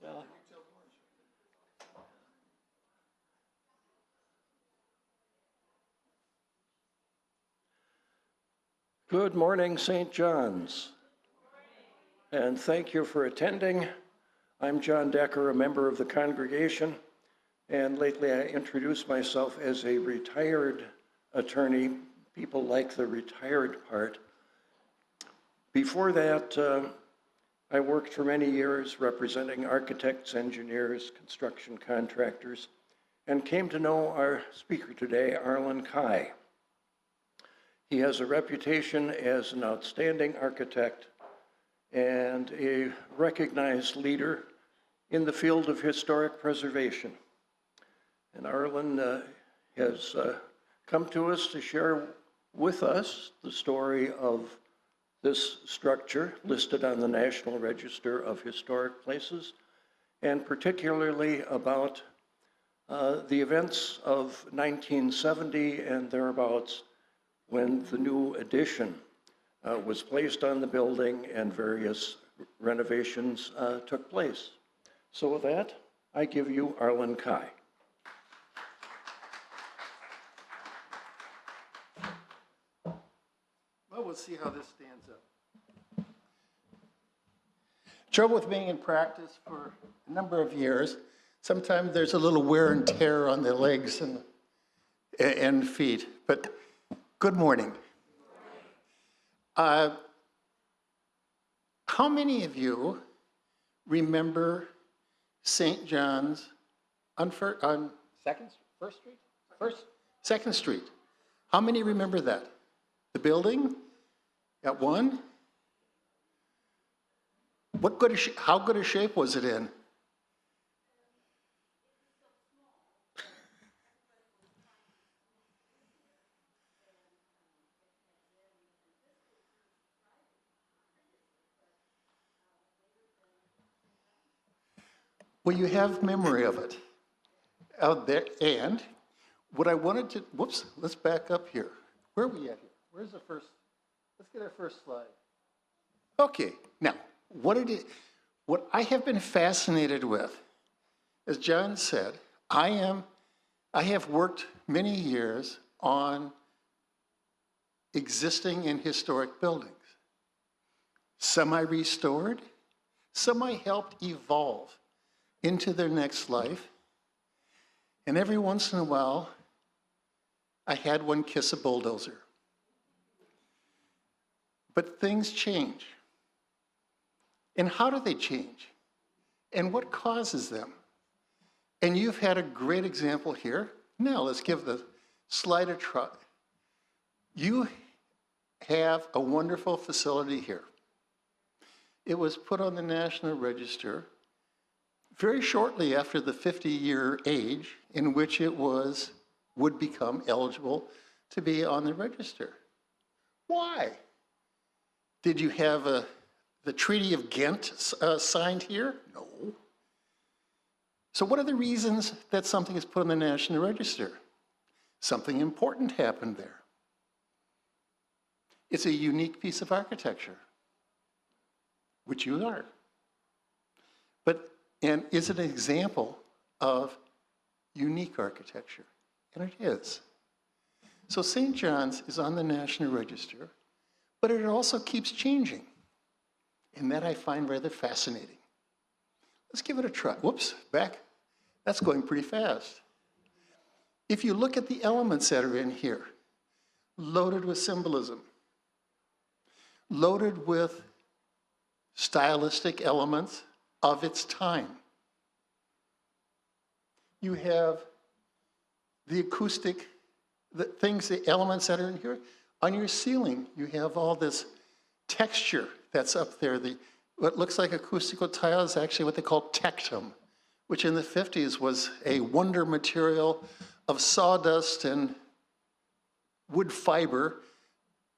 Well, good morning, St. John's, and thank you for attending. I'm John Decker, a member of the congregation, and lately I introduced myself as a retired attorney. People like the retired part. Before that, I worked for many years representing architects, engineers, construction contractors, and came to know our speaker today, Arlen Kai. He has a reputation as an outstanding architect and a recognized leader in the field of historic preservation. And Arlen has come to us to share with us the story of this structure listed on the National Register of Historic Places, and particularly about the events of 1970 and thereabouts, when the new addition was placed on the building and various renovations took place. So with that, I give you Arlen Kai. Well, we'll see how this stands up. Trouble with being in practice for a number of years, sometimes there's a little wear and tear on the legs and feet, but good morning. How many of you remember St. John's on Second Street? How many remember that? The building? Got one? How good a shape was it in? Well, you have memory of it out there. And what I wanted to, let's back up here. Where are we at here? Where's the first, let's get our first slide. Okay, now, what I have been fascinated with, as John said, I have worked many years on existing and historic buildings. Some I restored, some I helped evolve into their next life, and every once in a while, I had one kiss a bulldozer. But things change. And how do they change? And what causes them? And you've had a great example here. Now let's give the slide a try. You have a wonderful facility here. It was put on the National Register very shortly after the 50-year age in which it would become eligible to be on the register. Why? Did you have the Treaty of Ghent signed here? No. So what are the reasons that something is put on the National Register? Something important happened there. It's a unique piece of architecture, which you are. And is it an example of unique architecture? And it is. So St. John's is on the National Register, but it also keeps changing. And that I find rather fascinating. Let's give it a try. Whoops, back. That's going pretty fast. If you look at the elements that are in here, loaded with symbolism, loaded with stylistic elements of its time. You have the acoustic, the elements that are in here. On your ceiling, you have all this texture that's up there. What looks like acoustical tile is actually what they call tectum, which in the 50s was a wonder material of sawdust and wood fiber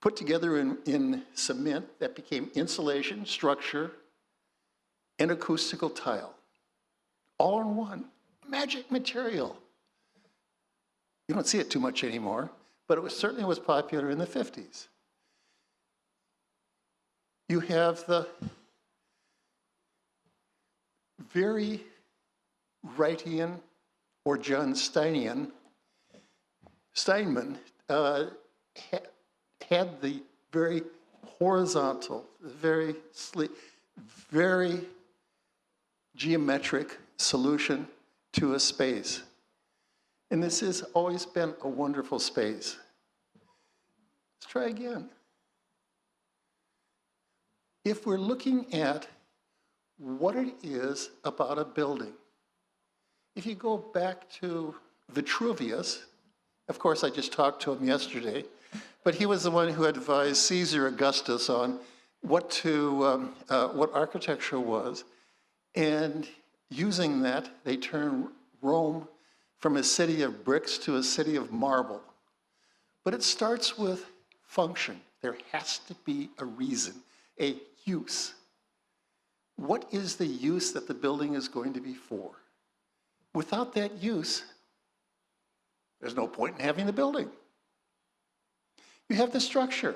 put together in cement that became insulation, structure, and acoustical tile. All in one. Magic material. You don't see it too much anymore, but it certainly was popular in the 50s. You have the very Wrightian or John Steinman had the very horizontal, very sleek, very geometric solution to a space. And this has always been a wonderful space. Let's try again. If we're looking at what it is about a building, if you go back to Vitruvius, of course I just talked to him yesterday, but he was the one who advised Caesar Augustus on what architecture was, and using that, they turned Rome from a city of bricks to a city of marble. But it starts with function. There has to be a reason, a use. What is the use that the building is going to be for? Without that use, there's no point in having the building. You have the structure.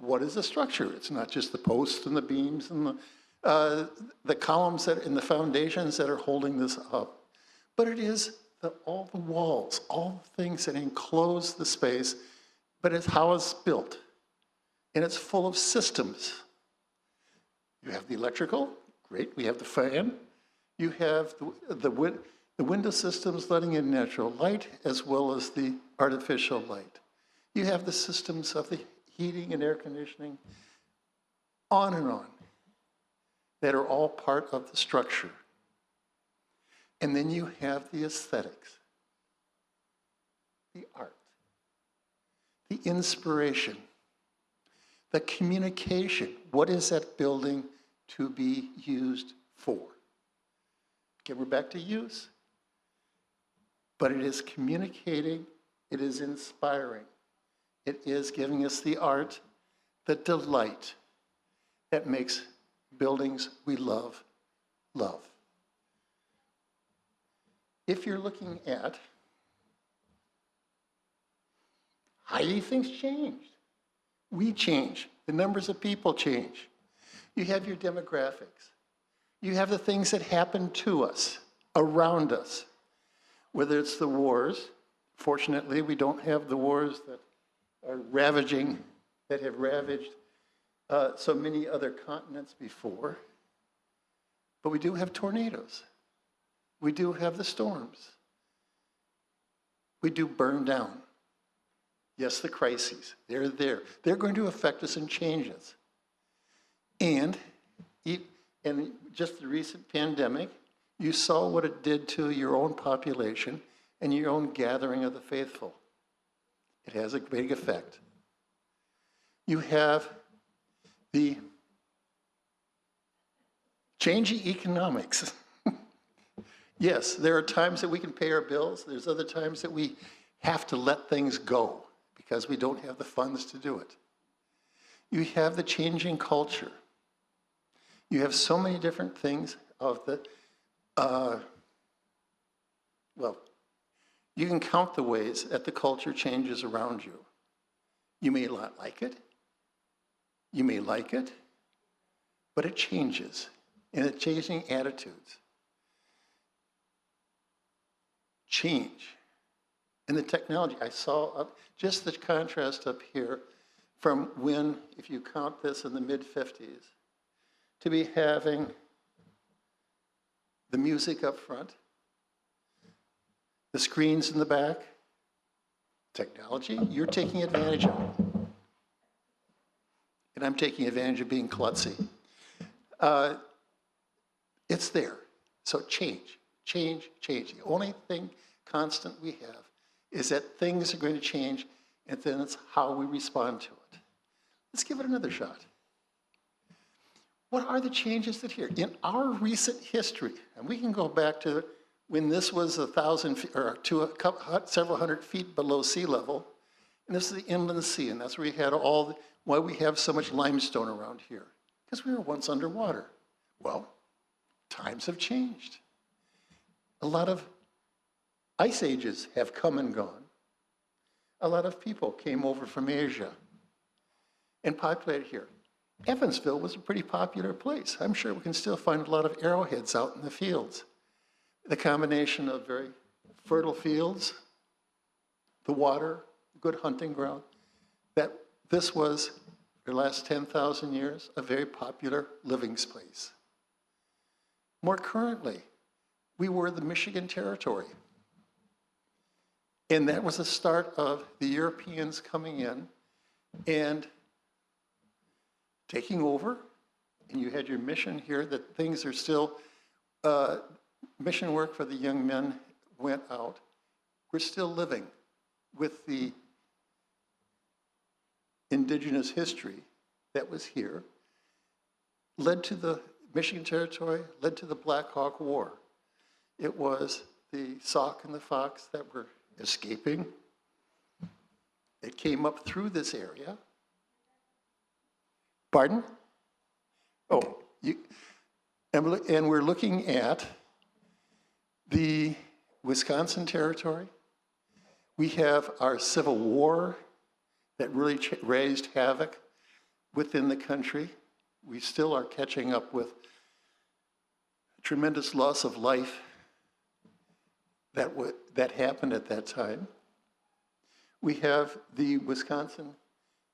What is the structure? It's not just the posts and the beams and the columns and the foundations that are holding this up, but it is all the walls, all the things that enclose the space, but it's how it's built. And it's full of systems. You have the electrical, great, we have the fan. You have the window systems letting in natural light as well as the artificial light. You have the systems of the heating and air conditioning, on and on, that are all part of the structure. And then you have the aesthetics, the art, the inspiration, the communication. What is that building to be used for? Okay, we're back to use. But it is communicating, it is inspiring. It is giving us the art, the delight that makes buildings we love, love. If you're looking at how do things change? We change. The numbers of people change. You have your demographics. You have the things that happen to us, around us. Whether it's the wars, fortunately, we don't have the wars that are ravaging, that have ravaged so many other continents before. But we do have tornadoes. We do have the storms. We do burn down. Yes, the crises, they're there. They're going to affect us and change us. And just the recent pandemic, you saw what it did to your own population and your own gathering of the faithful. It has a big effect. You have the changing economics. Yes, there are times that we can pay our bills. There's other times that we have to let things go because we don't have the funds to do it. You have the changing culture. You have so many different things of the, you can count the ways that the culture changes around you. You may not like it. You may like it, but it changes, and it's changing attitudes. Change. And the technology, I saw just the contrast up here from when, if you count this in the mid-50s, to be having the music up front, the screens in the back, technology, you're taking advantage of it. And I'm taking advantage of being klutzy. It's there. So change, change, change. The only thing constant we have is that things are going to change, and then it's how we respond to it. Let's give it another shot. What are the changes that here? In our recent history, and we can go back to when this was 1,000 feet, or several hundred feet below sea level, and this is the inland sea, and that's where we had why we have so much limestone around here, because we were once underwater. Well, times have changed. A lot of ice ages have come and gone. A lot of people came over from Asia and populated here. Evansville was a pretty popular place. I'm sure we can still find a lot of arrowheads out in the fields. The combination of very fertile fields, the water, good hunting ground, that this was, for the last 10,000 years, a very popular living space. More currently, we were the Michigan Territory. And that was the start of the Europeans coming in and taking over. And you had your mission here that things are still, mission work for the young men went out. We're still living with the indigenous history that was here, led to the Michigan Territory, led to the Black Hawk War. It was the Sauk and the Fox that were escaping. It came up through this area. Pardon? Oh, and we're looking at the Wisconsin Territory. We have our Civil War that really raised havoc within the country. We still are catching up with tremendous loss of life that happened at that time. We have the Wisconsin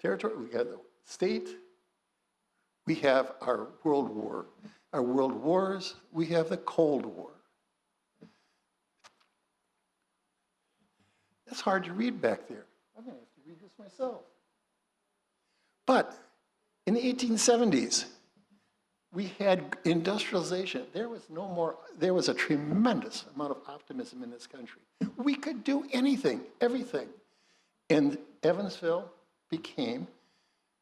Territory, we got the state, we have our World War, our World Wars, we have the Cold War. That's hard to read back there. I'm gonna have to read this myself. But in the 1870s, we had industrialization. There was a tremendous amount of optimism in this country. We could do anything, everything. And Evansville became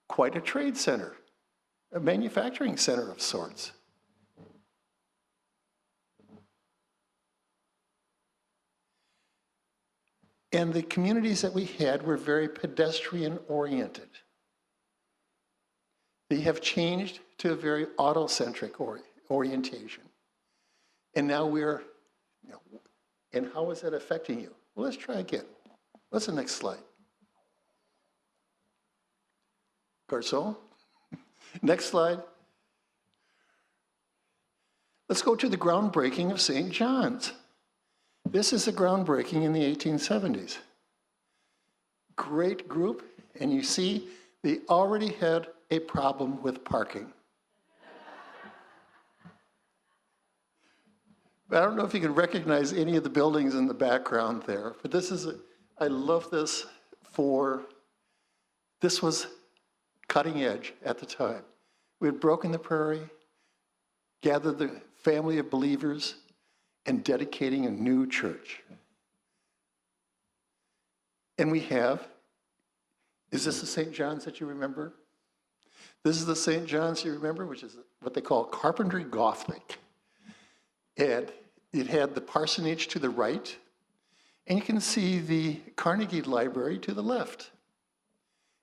quite a trade center, a manufacturing center of sorts. And the communities that we had were very pedestrian-oriented. They have changed to a very auto-centric orientation. And now we're, and how is that affecting you? Well, let's try again. What's the next slide? Garçon? Next slide. Let's go to the groundbreaking of St. John's. This is the groundbreaking in the 1870s. Great group, and you see they already had a problem with parking. But I don't know if you can recognize any of the buildings in the background there, but this is, I love this this was cutting edge at the time. We had broken the prairie, gathered the family of believers, and dedicating a new church. And we have, is this the St. John's that you remember? This is the St. John's you remember, which is what they call Carpentry Gothic. And it had the parsonage to the right, and you can see the Carnegie Library to the left.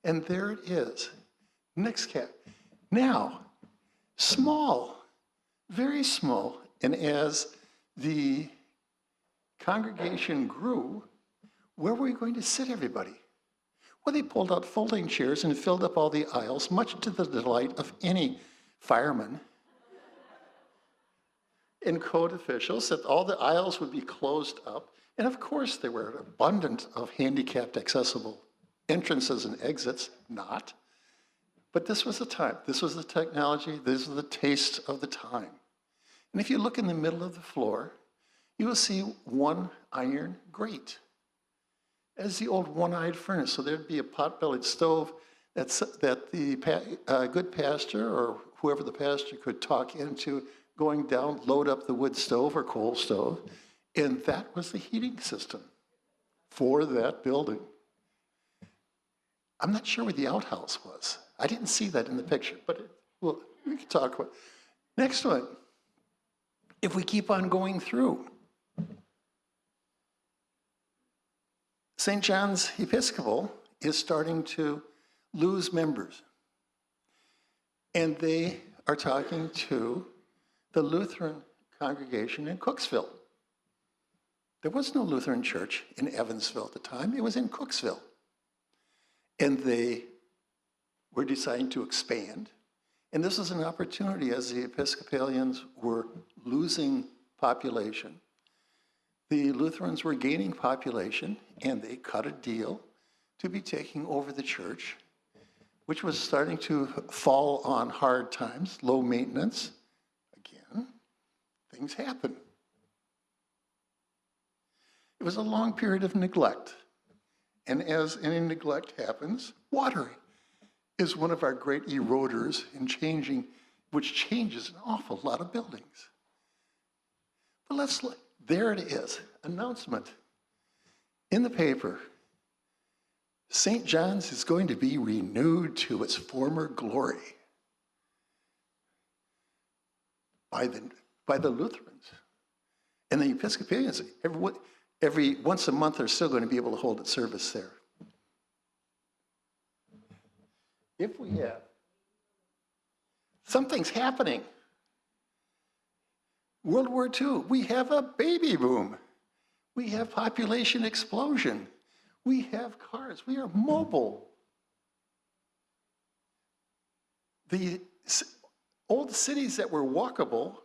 And there it is. Next cap. Now, small, very small, and as the congregation grew, where were we going to sit everybody? Well, they pulled out folding chairs and filled up all the aisles, much to the delight of any fireman and code officials, that all the aisles would be closed up. And of course, there were abundant of handicapped accessible entrances and exits, not. But this was the time, this was the technology, this was the taste of the time. And if you look in the middle of the floor, you will see one iron grate. As the old one-eyed furnace. So there'd be a pot-bellied stove that the good pastor or whoever the pastor could talk into going down, load up the wood stove or coal stove, and that was the heating system for that building. I'm not sure where the outhouse was. I didn't see that in the picture, but well, we can talk about it. Next one. If we keep on going through, St. John's Episcopal is starting to lose members. And they are talking to the Lutheran congregation in Cooksville. There was no Lutheran church in Evansville at the time. It was in Cooksville. And they were deciding to expand. And this was an opportunity as the Episcopalians were losing population. The Lutherans were gaining population, and they cut a deal to be taking over the church, which was starting to fall on hard times, low maintenance. Again, things happen. It was a long period of neglect. And as any neglect happens, water is one of our great eroders in changing, which changes an awful lot of buildings. But let's look. There it is, announcement in the paper. St. John's is going to be renewed to its former glory by the Lutherans. And the Episcopalians, every once a month, are still going to be able to hold a service there. If we have, something's happening. World War II, we have a baby boom. We have population explosion. We have cars. We are mobile. The old cities that were walkable,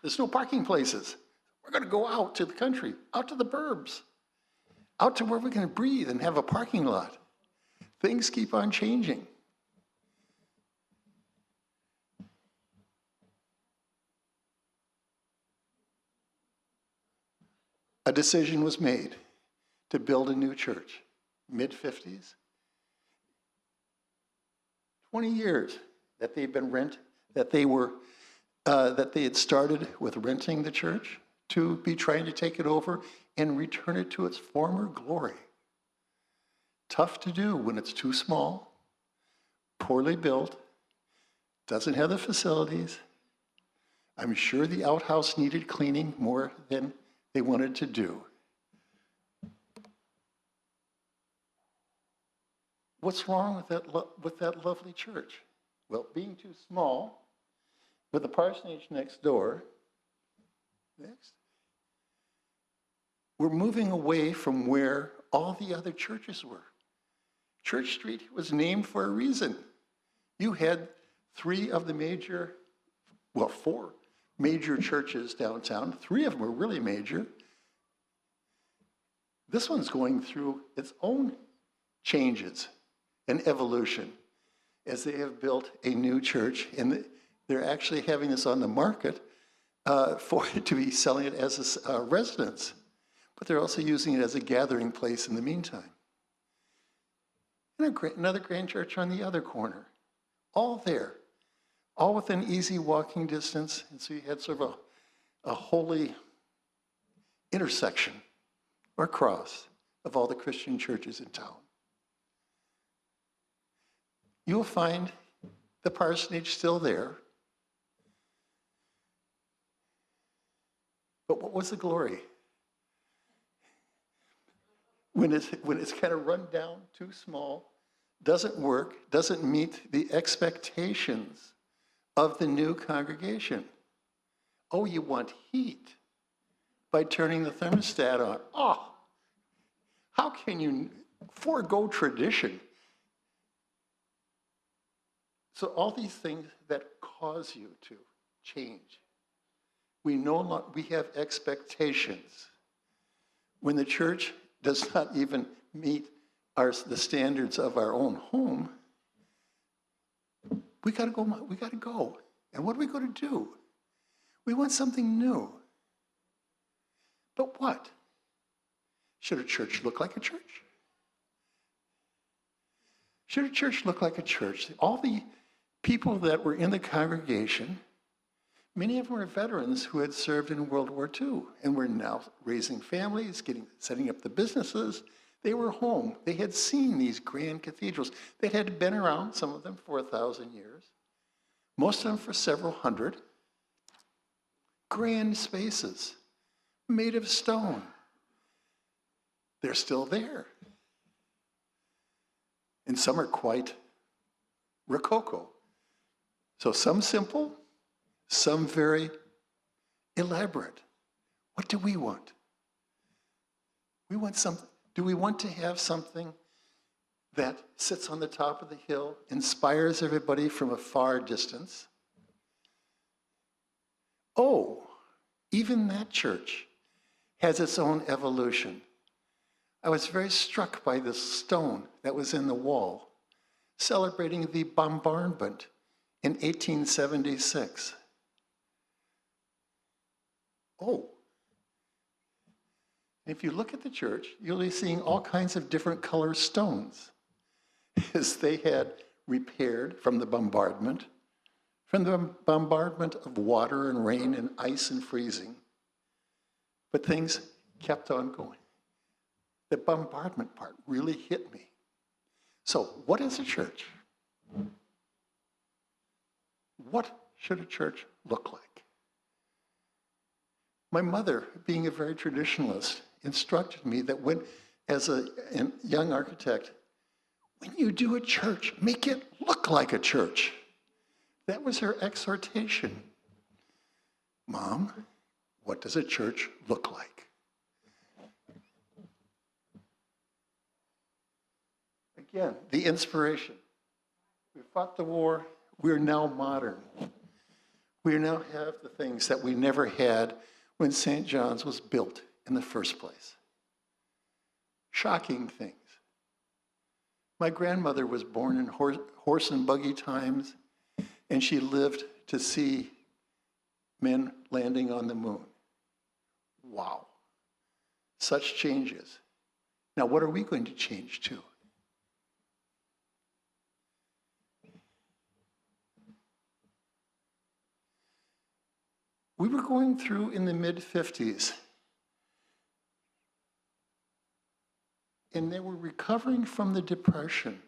there's no parking places. We're going to go out to the country, out to the burbs, out to where we can breathe and have a parking lot. Things keep on changing. A decision was made to build a new church, mid-50s. 20 years that they've been that they had started with renting the church to be trying to take it over and return it to its former glory. Tough to do when it's too small, poorly built, doesn't have the facilities. I'm sure the outhouse needed cleaning more than they wanted to do. What's wrong with that lovely church? Well, being too small, with a parsonage next door. Next. We're moving away from where all the other churches were. Church Street was named for a reason. You had four major churches downtown. 3 of them were really major. This one's going through its own changes and evolution as they have built a new church, and they're actually having this on the market for it to be selling it as a residence, but they're also using it as a gathering place in the meantime. And another grand church on the other corner, all there, all within easy walking distance, and so you had sort of a holy intersection or cross of all the Christian churches in town. You'll find the parsonage still there. But what was the glory? When it's kind of run down, too small, doesn't work, doesn't meet the expectations of the new congregation. Oh, you want heat by turning the thermostat on. Oh, how can you forego tradition? So all these things that cause you to change. We have expectations. When the church does not even meet the standards of our own home, we gotta go. And what are we going to do? We want something new. But what? Should a church look like a church? Should a church look like a church? All the people that were in the congregation, many of them were veterans who had served in World War II and were now raising families, setting up the businesses. They were home. They had seen these grand cathedrals. They had been around, some of them for 1,000 years, most of them for several hundred. Grand spaces, made of stone. They're still there. And some are quite rococo. So some simple, some very elaborate. What do we want? We want something. Do we want to have something that sits on the top of the hill, inspires everybody from a far distance. Oh, even that church has its own evolution. I was very struck by this stone that was in the wall, celebrating the bombardment in 1876. Oh, if you look at the church, you'll be seeing all kinds of different color stones as they had repaired from the bombardment of water and rain and ice and freezing. But things kept on going. The bombardment part really hit me. So, what is a church? What should a church look like? My mother, being a very traditionalist, instructed me that when, as a young architect, when you do a church, make it look like a church. That was her exhortation. Mom, what does a church look like? Again, the inspiration. We fought the war. We're now modern. We now have the things that we never had when St. John's was built in the first place. Shocking things. My grandmother was born in horse and buggy times, and she lived to see men landing on the moon. Wow. Such changes. Now, what are we going to change to? We were going through in the mid-50s, and they were recovering from the Depression.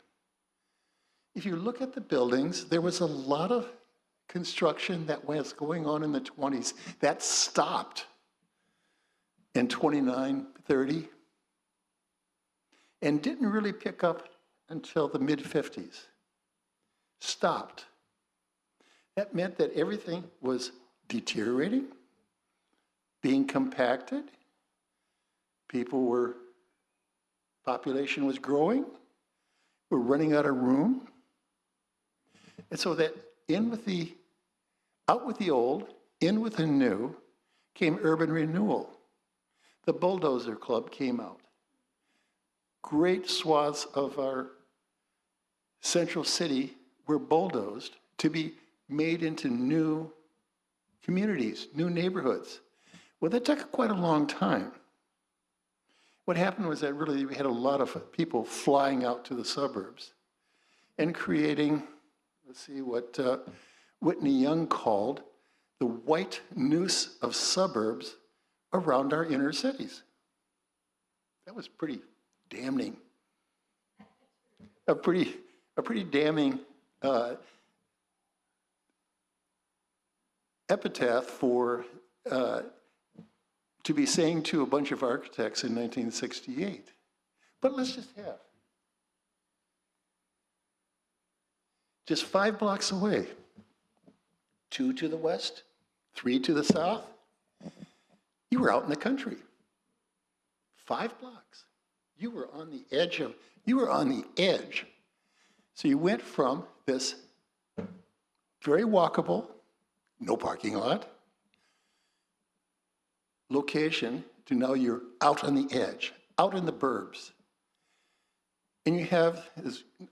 If you look at the buildings, there was a lot of construction that was going on in the 20s that stopped in 29, 30, and didn't really pick up until the mid-50s. Stopped. That meant that everything was deteriorating, being compacted. Population was growing. We're running out of room. And so that out with the old, in with the new, came urban renewal. The Bulldozer Club came out. Great swaths of our central city were bulldozed to be made into new communities, new neighborhoods. Well, that took quite a long time. What happened was that really we had a lot of people flying out to the suburbs and creating, let's see what Whitney Young called the white noose of suburbs around our inner cities. That was pretty damning. A pretty damning epitaph for to be saying to a bunch of architects in 1968. But let's just 5 blocks away, 2 to the west, 3 to the south, you were out in the country. 5 blocks. You were on the edge. So you went from this very walkable, no parking lot, location to now you're out on the edge, out in the burbs. And you have,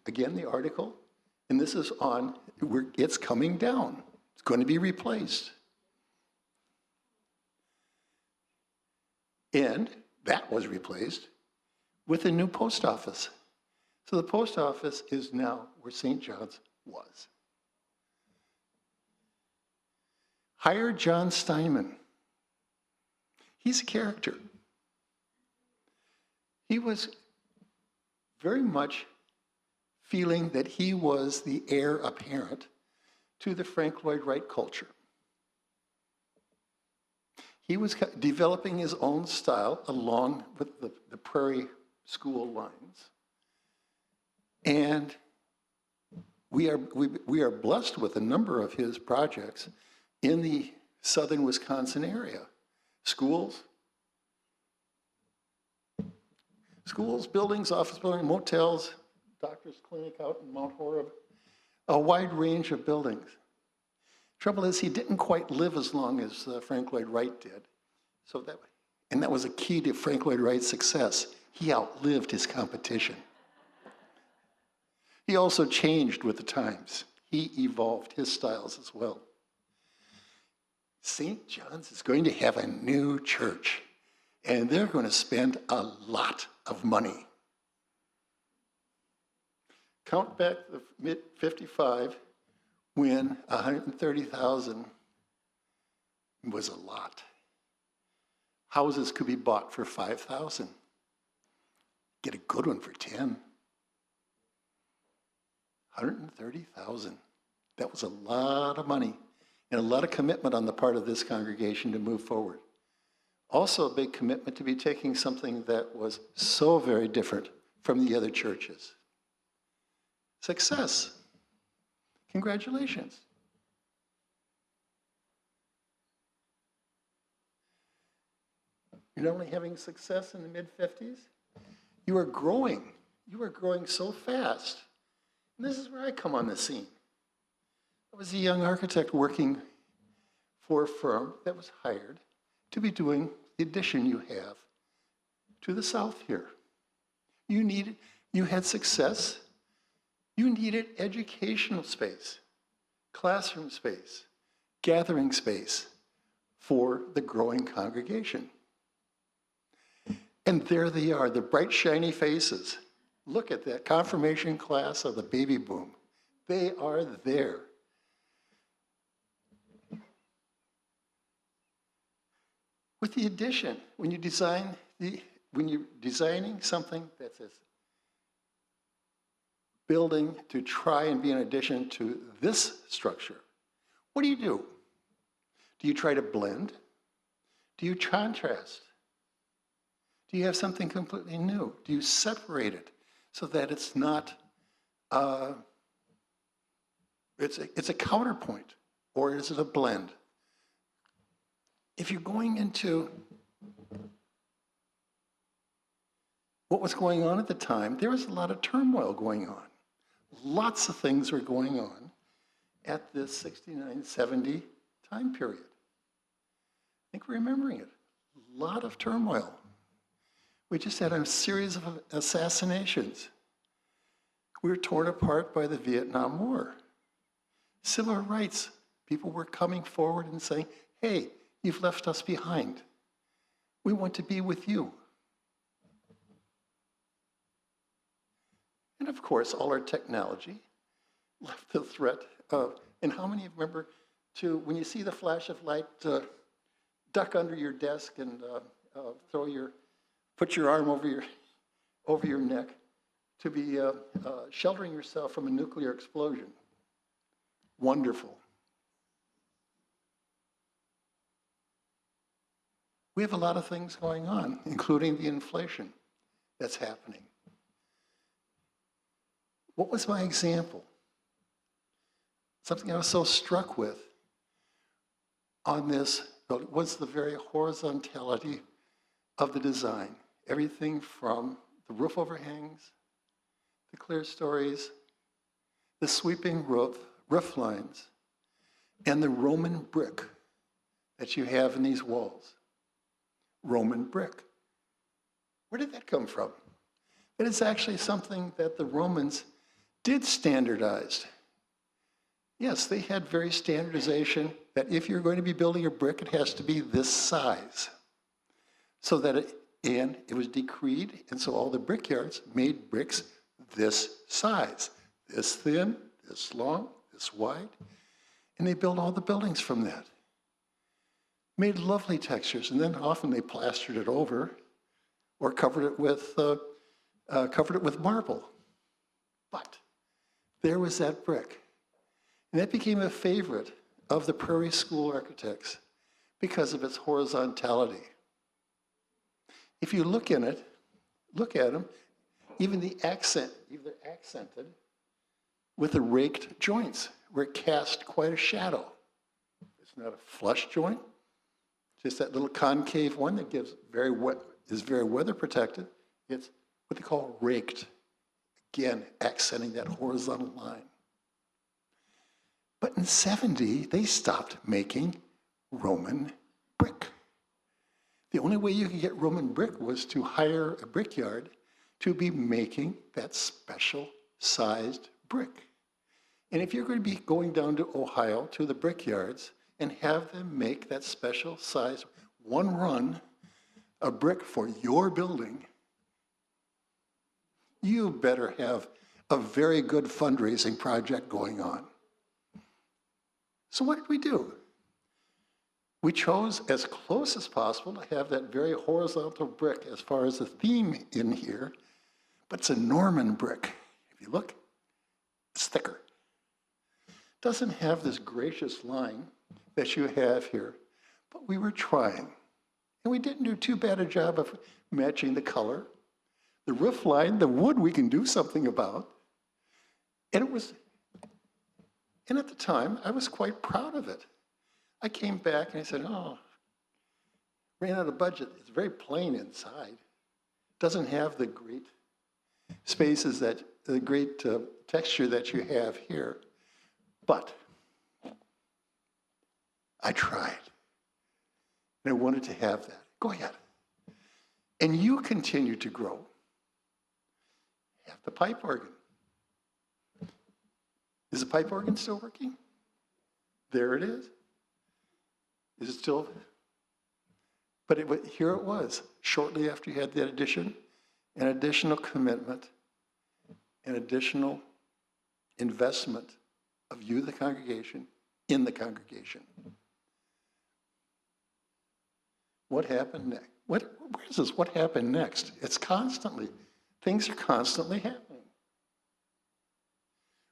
again, the article, and this is on, it's coming down. It's going to be replaced. And that was replaced with a new post office. So the post office is now where St. John's was. Hire John Steinman. He's a character. He was very much feeling that he was the heir apparent to the Frank Lloyd Wright culture. He was developing his own style along with the Prairie School lines. And we are blessed with a number of his projects in the southern Wisconsin area. Schools, buildings, office buildings, motels, doctor's clinic out in Mount Horeb, a wide range of buildings. Trouble is, he didn't quite live as long as Frank Lloyd Wright did. And that was a key to Frank Lloyd Wright's success. He outlived his competition. He also changed with the times. He evolved his styles as well. St. John's is going to have a new church, and they're going to spend a lot of money. Count back the mid-55 when 130,000 was a lot. Houses could be bought for 5,000. Get a good one for 10. 130,000. That was a lot of money and a lot of commitment on the part of this congregation to move forward. Also a big commitment to be taking something that was so very different from the other churches. Success. Congratulations. You're not only having success in the mid-50s, you are growing. You are growing so fast. And this is where I come on the scene. I was a young architect working for a firm that was hired to be doing the addition you have to the south here. You had success. You needed educational space, classroom space, gathering space for the growing congregation. And there they are, the bright, shiny faces. Look at that confirmation class of the baby boom. They are there. With the addition, when you're designing something that's a building to try and be an addition to this structure, what do? Do you try to blend? Do you contrast? Do you have something completely new? Do you separate it so that it's not, it's a counterpoint, or is it a blend? If you're going into what was going on at the time, there was a lot of turmoil going on. Lots of things were going on at this 69, 70 time period. I think we're remembering it. A lot of turmoil. We just had a series of assassinations. We were torn apart by the Vietnam War. Civil rights, people were coming forward and saying, hey, you've left us behind. We want to be with you. And of course, all our technology left the threat of, and how many remember to, when you see the flash of light, duck under your desk and put your arm over your neck to be sheltering yourself from a nuclear explosion. Wonderful. We have a lot of things going on, including the inflation that's happening. What was my example? Something I was so struck with on this was the very horizontality of the design. Everything from the roof overhangs, the clear stories, the sweeping roof lines, and the Roman brick that you have in these walls. Roman brick. Where did that come from? It is actually something that the Romans did standardize. Yes, they had very standardization that if you're going to be building a brick, it has to be this size. So that it was decreed, and so all the brickyards made bricks this size, this thin, this long, this wide, and they built all the buildings from that. Made lovely textures, and then often they plastered it over or covered it with marble. But there was that brick. And that became a favorite of the Prairie School architects because of its horizontality. If you look at them, even the accent, they're accented with the raked joints, where it cast quite a shadow. It's not a flush joint, just that little concave one that is very weather protected. It's what they call raked. Again, accenting that horizontal line. But in 70, they stopped making Roman brick. The only way you could get Roman brick was to hire a brickyard to be making that special sized brick. And if you're going to be going down to Ohio to the brickyards and have them make that special size, one run, a brick for your building, you better have a very good fundraising project going on. So what did we do? We chose as close as possible to have that very horizontal brick as far as the theme in here, but it's a Norman brick. If you look, it's thicker. Doesn't have this gracious line that you have here, but we were trying. And we didn't do too bad a job of matching the color. The roof line, the wood, we can do something about. And at the time, I was quite proud of it. I came back and I said, oh, ran out of budget. It's very plain inside. Doesn't have the great spaces the great texture that you have here. But I tried. And I wanted to have that. Go ahead. And you continue to grow. Have the pipe organ. Is the pipe organ still working? There it is. Is it still? But here it was, shortly after you had that addition, an additional commitment, an additional investment of you, the congregation, in the congregation. What happened next? What happened next? It's constantly, things are constantly happening.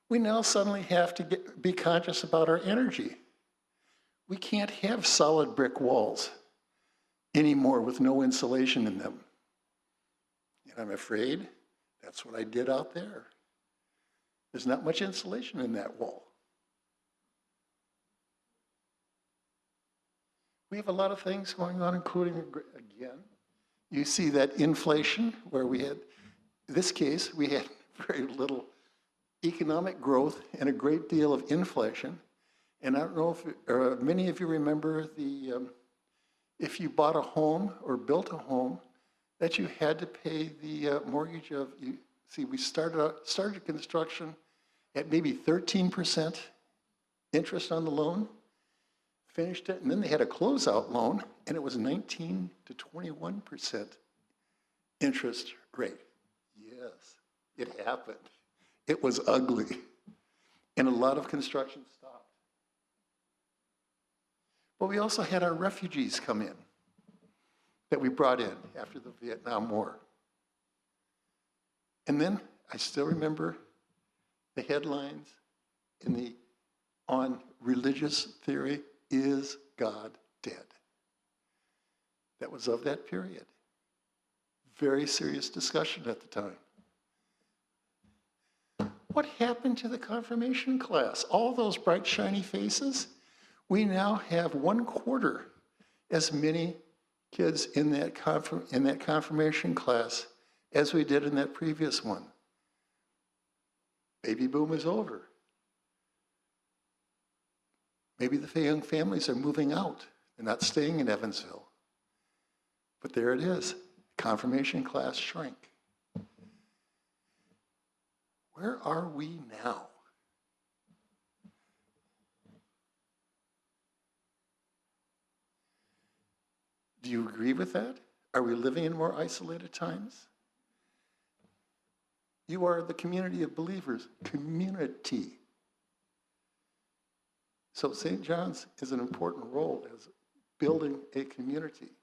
We now suddenly have to be conscious about our energy. We can't have solid brick walls anymore with no insulation in them. And I'm afraid that's what I did out there. There's not much insulation in that wall. We have a lot of things going on, including, again, you see that inflation where we had, in this case, we had very little economic growth and a great deal of inflation. And I don't know if many of you remember if you bought a home or built a home, that you had to pay the mortgage of, we started construction at maybe 13% interest on the loan, finished it, and then they had a closeout loan, and it was 19 to 21% interest rate. Yes, it happened. It was ugly, and a lot of construction stopped. But we also had our refugees come in that we brought in after the Vietnam War. And then I still remember the headlines on religious theory, is God dead? That was of that period. Very serious discussion at the time. What happened to the confirmation class? All those bright, shiny faces? We now have 1/4 as many kids in that confirmation class as we did in that previous one. Baby boom is over. Maybe the young families are moving out. They're not staying in Evansville. But there it is. Confirmation class shrank. Where are we now? Do you agree with that? Are we living in more isolated times? You are the community of believers. Community. So St. John's is an important role as building a community.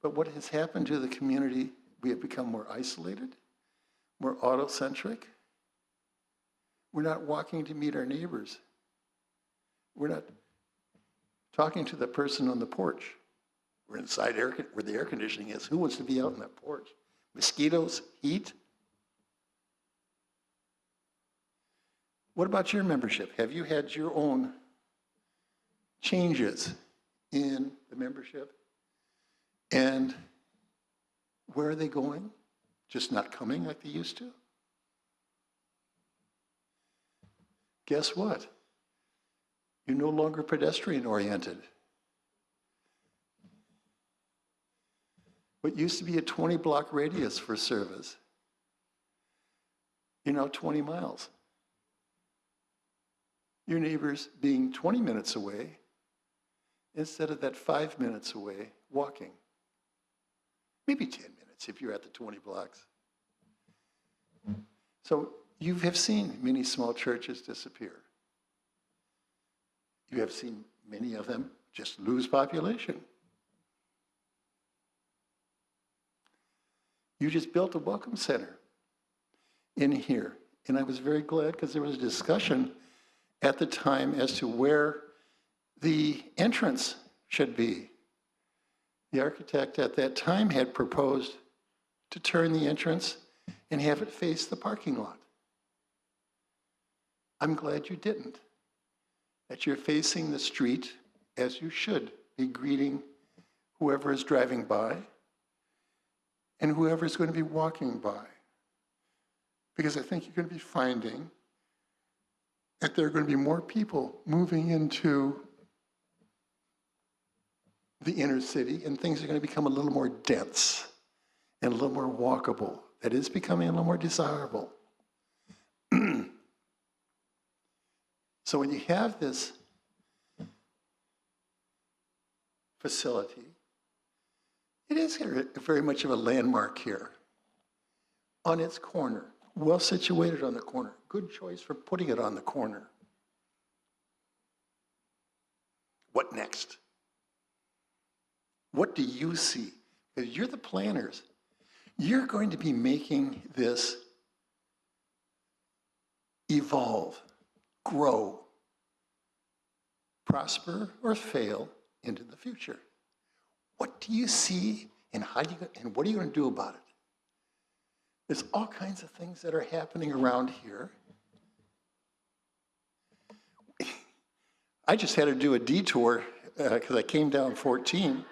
But what has happened to the community? We have become more isolated, more autocentric. We're not walking to meet our neighbors. We're not talking to the person on the porch. We're inside where the air conditioning is. Who wants to be out on that porch? Mosquitoes, heat. What about your membership? Have you had your own changes in the membership? And where are they going? Just not coming like they used to? guess what? You're no longer pedestrian-oriented. What used to be a 20-block radius for service, you're now 20 miles. Your neighbors being 20 minutes away instead of that 5 minutes away walking. Maybe 10 minutes if you're at the 20 blocks. So you have seen many small churches disappear. You have seen many of them just lose population. You just built a welcome center in here. And I was very glad because there was a discussion at the time as to where the entrance should be. The architect at that time had proposed to turn the entrance and have it face the parking lot. I'm glad you didn't. That you're facing the street as you should be, greeting whoever is driving by and whoever is going to be walking by. Because I think you're going to be finding that there are going to be more people moving into the inner city, and things are going to become a little more dense and a little more walkable. That is becoming a little more desirable. So when you have this facility, it is very much of a landmark here on its corner, well situated on the corner. Good choice for putting it on the corner. What next? What do you see? Because you're the planners. You're going to be making this evolve, grow, prosper, or fail into the future. What do you see, and what are you going to do about it? There's all kinds of things that are happening around here. I just had to do a detour because I came down 14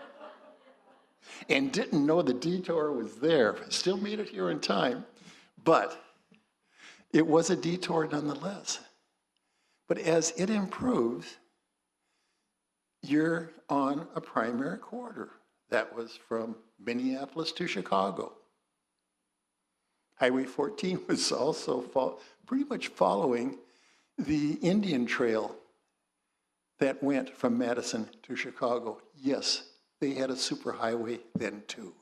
and didn't know the detour was there. Still made it here in time, but it was a detour nonetheless. But as it improves, you're on a primary corridor. That was from Minneapolis to Chicago. Highway 14 was also pretty much following the Indian Trail that went from Madison to Chicago. Yes, they had a superhighway then too.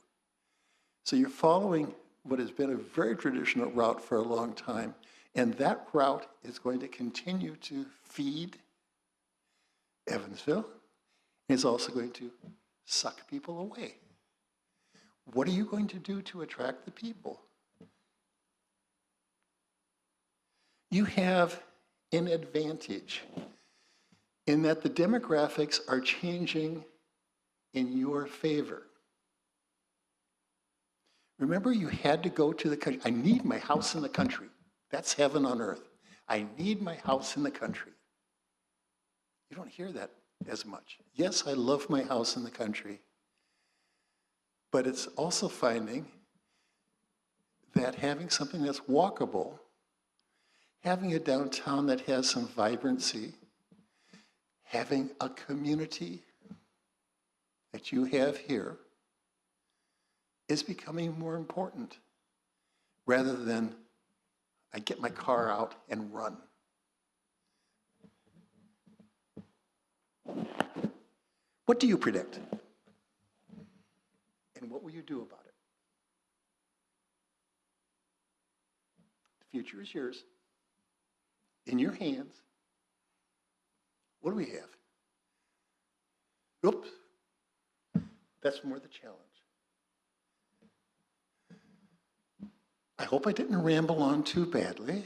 So you're following what has been a very traditional route for a long time, and that route is going to continue to feed Evansville. It's also going to suck people away. What are you going to do to attract the people? You have an advantage in that the demographics are changing in your favor. Remember, you had to go to the country. I need my house in the country. That's heaven on earth. I need my house in the country. You don't hear that as much. Yes, I love my house in the country, but it's also finding that having something that's walkable, having a downtown that has some vibrancy, having a community that you have here is becoming more important rather than I get my car out and run. What do you predict? And what will you do about it? The future is yours, in your hands. What do we have? Oops, that's more the challenge. I hope I didn't ramble on too badly.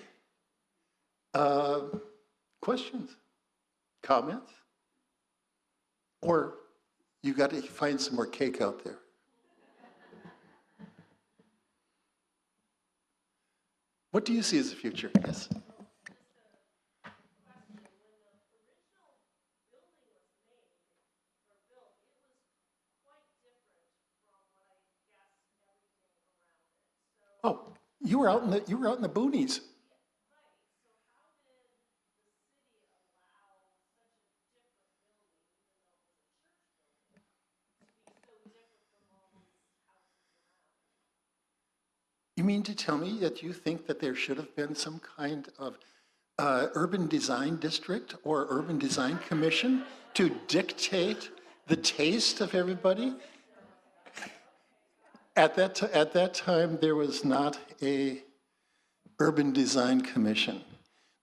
Questions? Comments? Or you got to find some more cake out there. What do you see as the future? Yes? Oh, you were out in the boonies. mean to tell me that you think that there should have been some kind of urban design district or urban design commission to dictate the taste of everybody? At that time, there was not a urban design commission.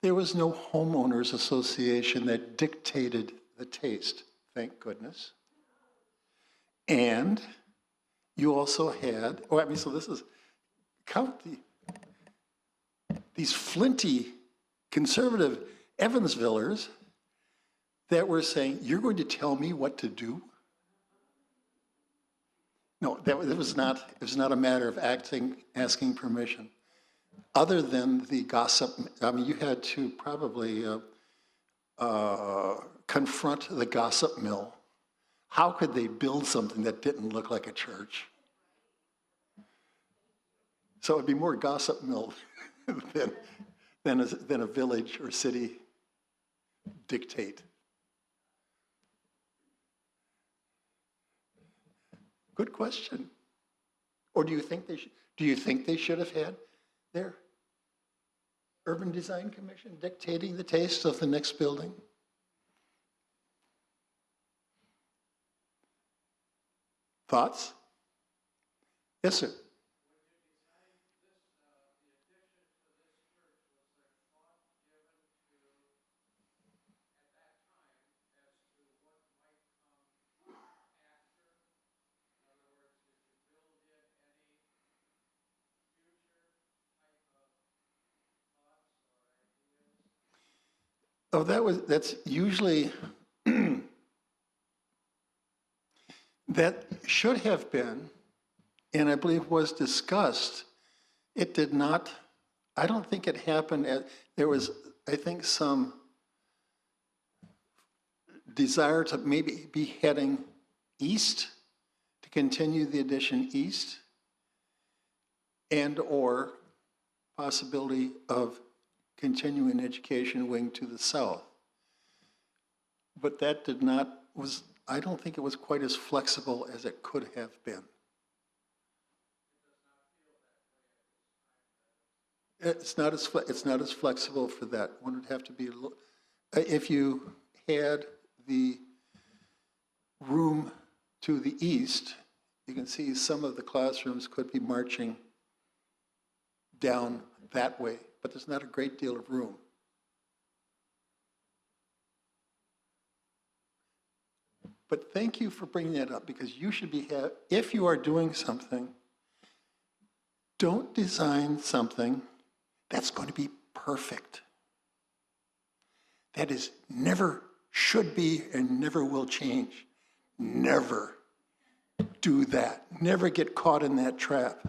There was no homeowners association that dictated the taste, thank goodness. And you also had, so this is, count these flinty conservative Evansvillers that were saying, you're going to tell me what to do? No, it was not a matter of asking permission. Other than the gossip, you had to probably confront the gossip mill. How could they build something that didn't look like a church? So it'd be more gossip mill than a village or city dictate. Good question. Or do you think they should have had their urban design commission dictating the taste of the next building? Thoughts? Yes, sir. Oh, that's usually, that should have been, and I believe was discussed. It did not, I don't think it happened. There was, I think, some desire to maybe be heading east, to continue the addition east, and or possibility of continuing education wing to the south. But that I don't think it was quite as flexible as it could have been. It's not as flexible for that. One would have to be, if you had the room to the east, you can see some of the classrooms could be marching down that way, but there's not a great deal of room. But thank you for bringing that up, because you should be, if you are doing something, don't design something that's going to be perfect. That is never should be and never will change. Never do that. Never get caught in that trap.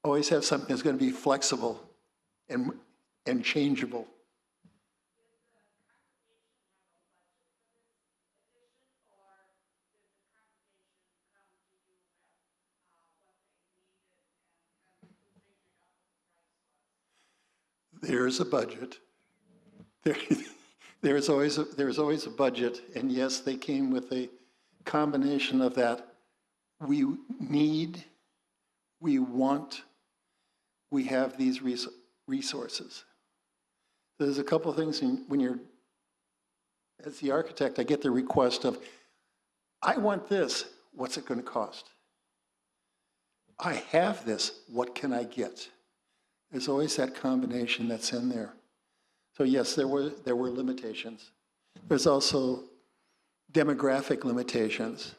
Always have something that's going to be flexible and changeable. There's a budget. There's always a budget, and yes, they came with a combination of that. We need, we want, we have these resources. There's a couple of things when you're, as the architect, I get the request of, I want this, what's it going to cost? I have this, what can I get? There's always that combination that's in there. So yes, there were limitations. There's also demographic limitations.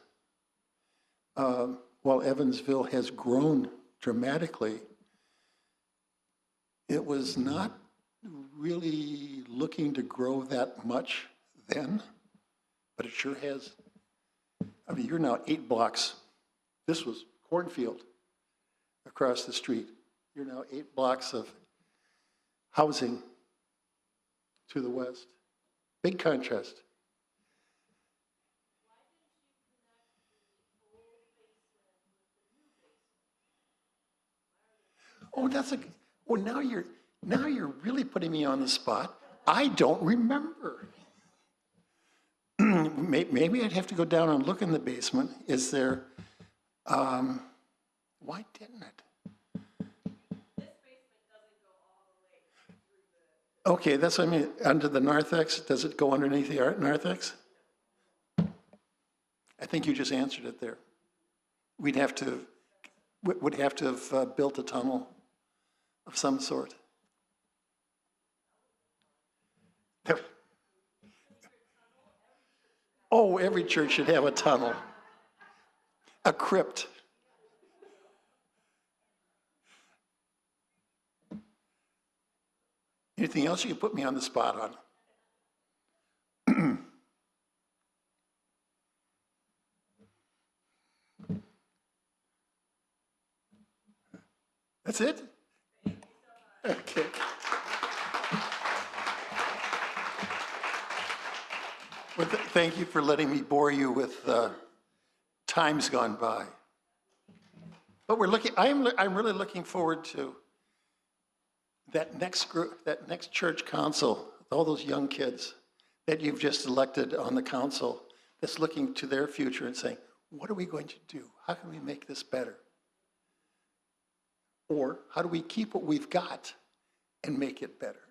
While Evansville has grown dramatically, it was not really looking to grow that much then, but it sure has. I mean, you're now 8 blocks. This was cornfield across the street. You're now 8 blocks of housing to the west. Big contrast. Oh, now you're really putting me on the spot. I don't remember. Maybe I'd have to go down and look in the basement. Is there, why didn't it? Okay, that's what I mean. Under the narthex, does it go underneath the narthex? I think you just answered it there. Would have to have built a tunnel of some sort. Oh, every church should have a tunnel, a crypt. Anything else you can put me on the spot on? That's it? Okay. Well, thank you for letting me bore you with times gone by. But I'm really looking forward to that next group, that next church council, all those young kids that you've just elected on the council that's looking to their future and saying, what are we going to do? How can we make this better? Or how do we keep what we've got and make it better?